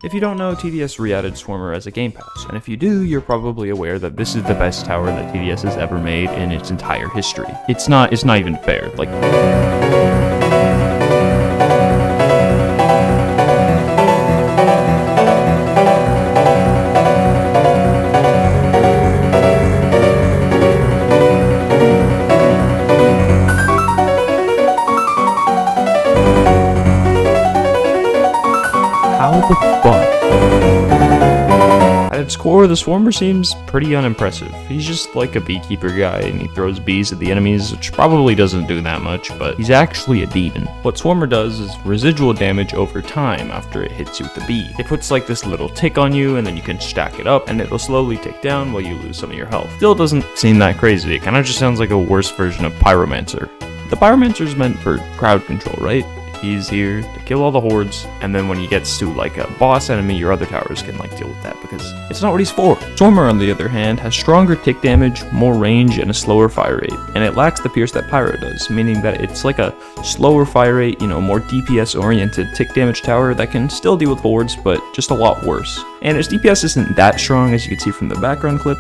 If you don't know, TDS re-added Swarmer as a game pass, and if you do, you're probably aware that this is the best tower that TDS has ever made in its entire history. It's not even fair, like... How the fuck? At its core, the Swarmer seems pretty unimpressive. He's just like a beekeeper guy, and he throws bees at the enemies, which probably doesn't do that much, but he's actually a demon. What Swarmer does is residual damage over time after it hits you with the bee. It puts like this little tick on you, and then you can stack it up, and it'll slowly tick down while you lose some of your health. Still doesn't seem that crazy, it kinda just sounds like a worse version of Pyromancer. The Pyromancer's meant for crowd control, right? He's here to kill all the hordes, and then when he gets to like a boss enemy, your other towers can like deal with that because it's not what he's for. Swarmer, on the other hand, has stronger tick damage, more range, and a slower fire rate, and it lacks the pierce that Pyro does, meaning that it's like a slower fire rate, more DPS oriented tick damage tower that can still deal with hordes, but just a lot worse. And its DPS isn't that strong, as you can see from the background clip,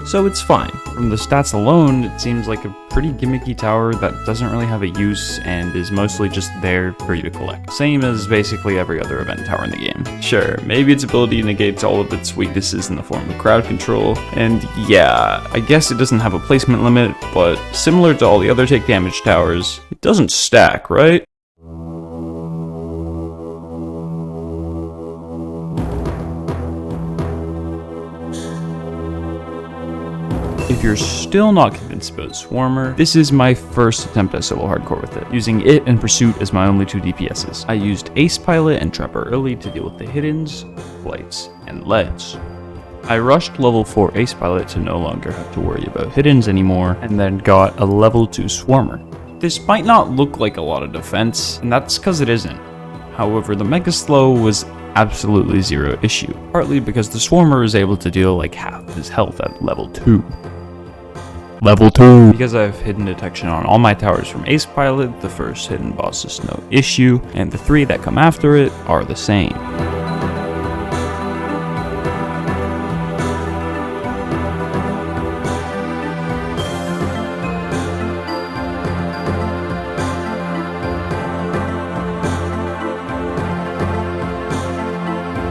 so it's fine. From the stats alone, it seems like a pretty gimmicky tower that doesn't really have a use and is mostly just there for you to collect. Same as basically every other event tower in the game. Sure, maybe its ability negates all of its weaknesses in the form of crowd control, and yeah, I guess it doesn't have a placement limit, but similar to all the other take damage towers, it doesn't stack, right? If you're still not convinced about Swarmer, this is my first attempt at solo hardcore with it, using it and Pursuit as my only two DPSs. I used Ace Pilot and Trapper early to deal with the Hiddens, Blights, and Leads. I rushed level 4 Ace Pilot to no longer have to worry about Hiddens anymore, and then got a level 2 Swarmer. This might not look like a lot of defense, and that's because it isn't. However, the Mega Slow was absolutely zero issue, partly because the Swarmer is able to deal like half his health at level 2. Level 2! Because I have hidden detection on all my towers from Ace Pilot, the first hidden boss is no issue, and the 3 that come after it are the same.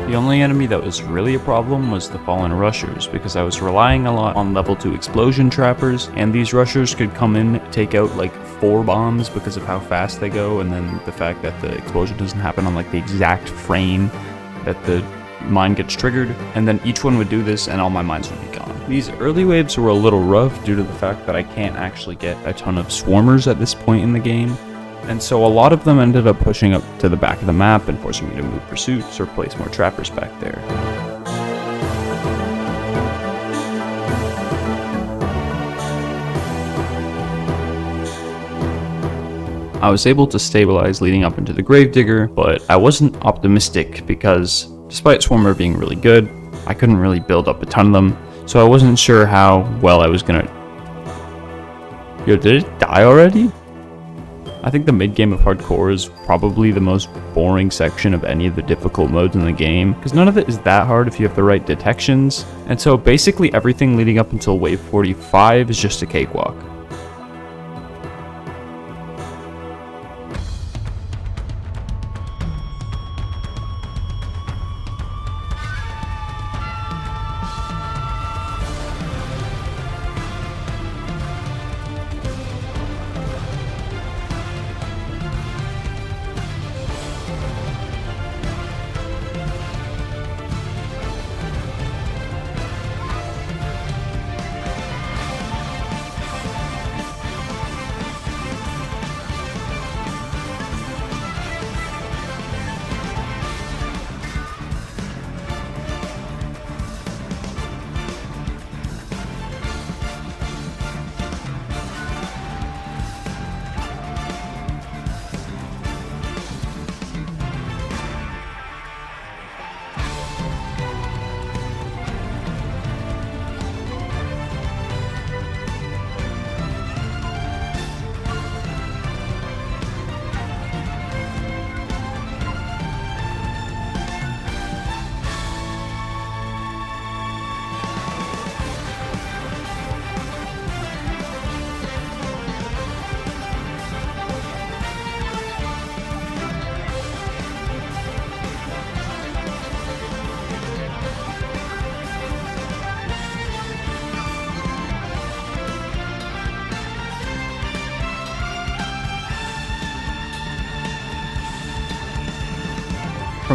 The only enemy that was really a problem was the Fallen Rushers, because I was relying a lot on level 2 explosion trappers, and these rushers could come in, take out like 4 bombs because of how fast they go, and then the fact that the explosion doesn't happen on like the exact frame that the mine gets triggered, and then each one would do this and all my mines would be gone. These early waves were a little rough due to the fact that I can't actually get a ton of swarmers at this point in the game. And so a lot of them ended up pushing up to the back of the map and forcing me to move pursuits or place more trappers back there. I was able to stabilize leading up into the Gravedigger, but I wasn't optimistic because despite Swarmer being really good, I couldn't really build up a ton of them, so I wasn't sure how well I was gonna... Yo, did it die already? I think the mid-game of hardcore is probably the most boring section of any of the difficult modes in the game, because none of it is that hard if you have the right detections, and so basically everything leading up until wave 45 is just a cakewalk.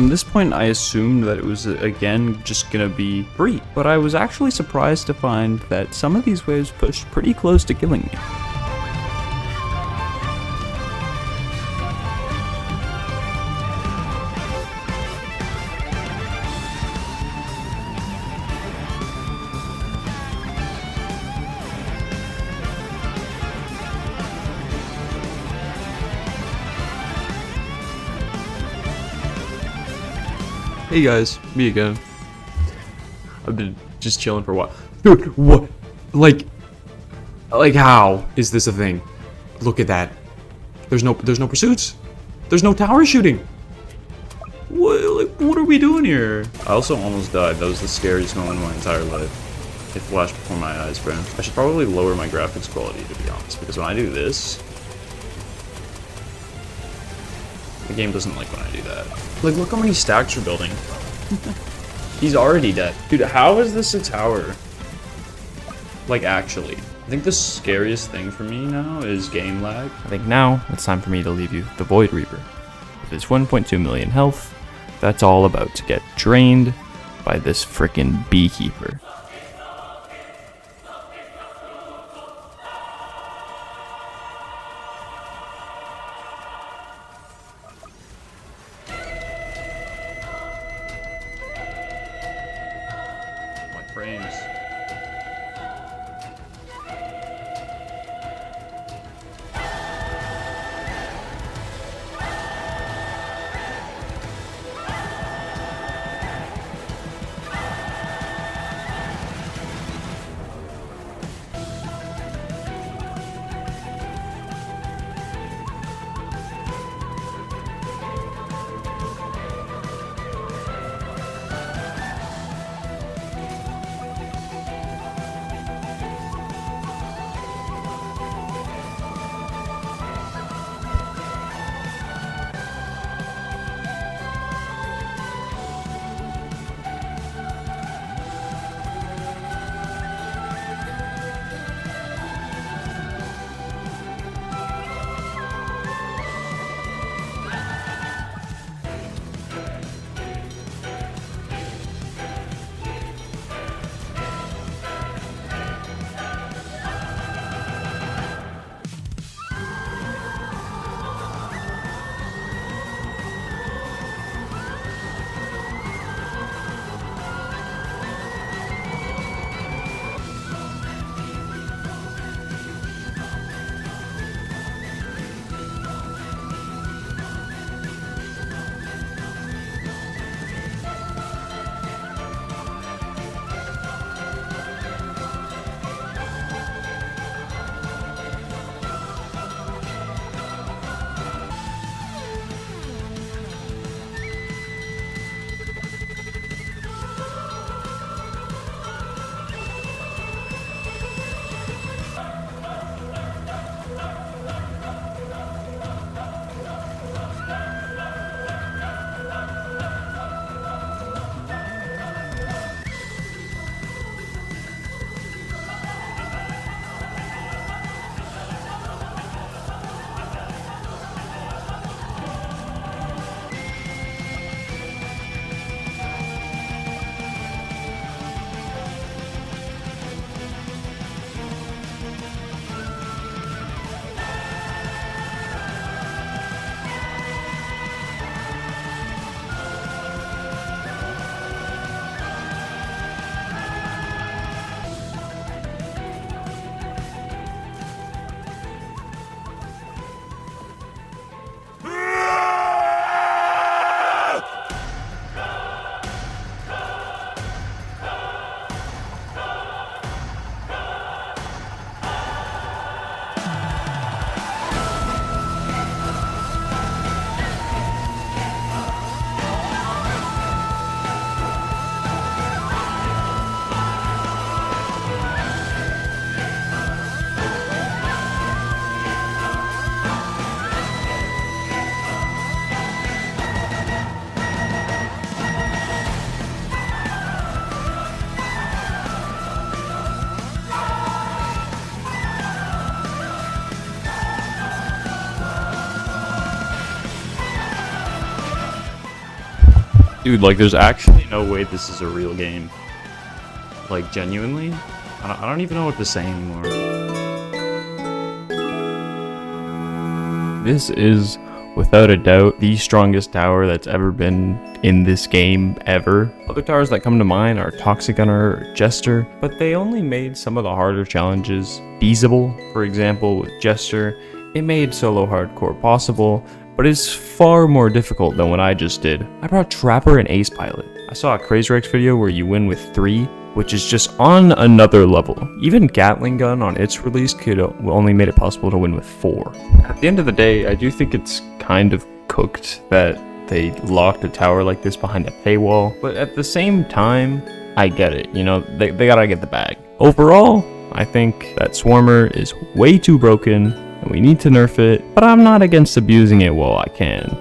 From this point, I assumed that it was, again, just gonna be free, but I was actually surprised to find that some of these waves pushed pretty close to killing me. Hey guys, me again. I've been just chilling for a while. Dude, what? Like how is this a thing? Look at that. There's no pursuits. There's no tower shooting. What are we doing here? I also almost died. That was the scariest moment of my entire life. It flashed before my eyes, bro. I should probably lower my graphics quality, to be honest, because when I do this, the game doesn't like when I do that. Like, look how many stacks you're building. He's already dead. Dude, how is this a tower? Like, actually. I think the scariest thing for me now is game lag. I think now it's time for me to leave you the Void Reaper. With his 1.2 million health, that's all about to get drained by this frickin' beekeeper. Frames. Dude, like, there's actually no way this is a real game. Like, genuinely? I don't even know what to say anymore. This is, without a doubt, the strongest tower that's ever been in this game, ever. Other towers that come to mind are Toxic Gunner or Jester, but they only made some of the harder challenges feasible. For example, with Jester, it made solo hardcore possible, but it's far more difficult than what I just did. I brought Trapper and Ace Pilot. I saw a Crazerex video where you win with 3, which is just on another level. Even Gatling Gun on its release only made it possible to win with 4. At the end of the day, I do think it's kind of cooked that they locked a tower like this behind a paywall, but at the same time, I get it, you know, they gotta get the bag. Overall, I think that Swarmer is way too broken, and we need to nerf it, but I'm not against abusing it while I can.